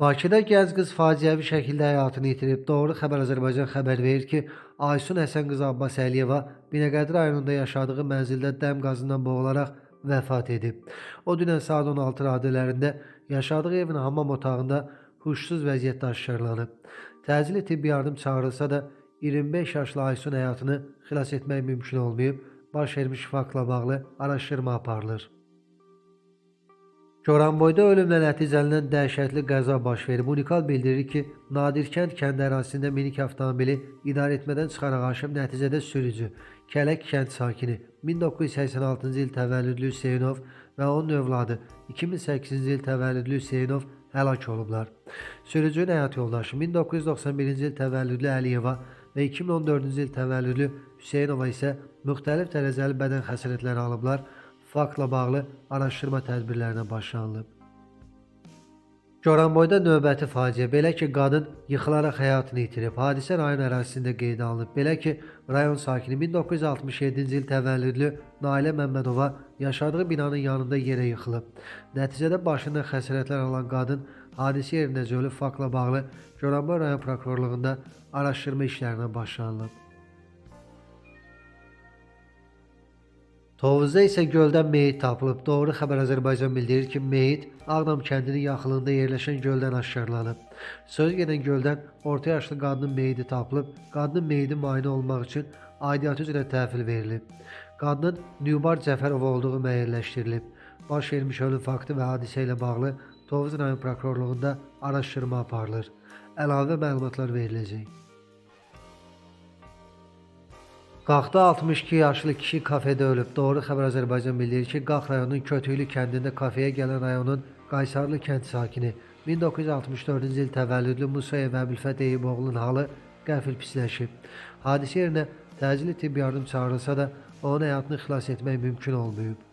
Bakıda gənc qız faciəvi şəkildə həyatını itirib. Doğru Xəbər Azərbaycan xəbər verir ki, Aysun Həsən qızı Abbas Əliyeva Binəqədi rayonunda yaşadığı mənzildə dəm qazından boğularaq vəfat edib. O dünən saat 16 radələrində yaşadığı evin hamam otağında huşsuz vəziyyətdə aşkarlanıb. Təcili tibbi yardım çağırılsa da 25 yaşlı Aysun həyatını xilas etmək mümkün olmayıb. Baş vermiş faktla bağlı araşdırma aparılır. Goranboyda ölümlə nəticələnən dəhşətli qəza baş verib. Unikal bildirir ki, Nadirkənd kənd ərazisində minik avtomobili idarəetmədən çıxaraq aşıb, nəticədə sürücü, Kələk kənd sakini 1986-cı il təvəllüdlü Hüseynov və onun övladı 2008-ci il təvəllüdlü Hüseynov həlak olublar. Sürücünün həyat yoldaşı 1991-ci il təvəllüdlü Əliyeva və 2014-cü il təvəllüdlü Hüseynova isə müxtəlif dərəcəli bədən xəsarətləri alıblar. Faktla bağlı araşdırma tədbirlərinə başlanılıb. Goranboyda növbəti faciə, belə ki, qadın yıxılaraq həyatını itirib. Hadisə rayon ərazisində qeydə alınıb. Belə ki, rayon sakini 1967-ci il təvəllüdlü Nailə Məmmədova yaşadığı binanın yanında yerə yıxılıb. Nəticədə başından xəsarətlər alan qadın hadisə yerindəcə ölüb. Faktla bağlı Goranboy rayon prokurorluğunda araşdırma işlərinə başlanılıb. Tovuzda isə göldən meyit tapılıb. Doğru Xəbər Azərbaycan bildirir ki, meyit Ağdam kəndinin yaxınlığında yerləşən göldən aşkarlanıb. Söz gedən göldən orta yaşlı qadının meyidi tapılıb. Qadının meyidi müayinə olunmaq üçün aidiyyatı üzrə təhvil verilib. Qadının Nübar Cəfərova olduğu müəyyənləşdirilib. Baş vermiş ölüm faktı və hadisə ilə bağlı Tovuz rayon prokurorluğunda araşdırma aparılır. Əlavə məlumatlar veriləcək. Qaxda 62 yaşlı kişi kafedə ölüb. Doğru Xəbər Azərbaycan bildirir ki, Qax rayonunun Kötüklü kəndində kafeyə gələn rayonun Qaysarlı kənd sakini 1964-cü il təvəllüdlü Musayev Əbülfət Eyüboğlunun halı qəfil pisləşib. Hadisə yerinə təcili tibbi yardım çağırılsa da onun həyatını xilas etmək mümkün olmayıb.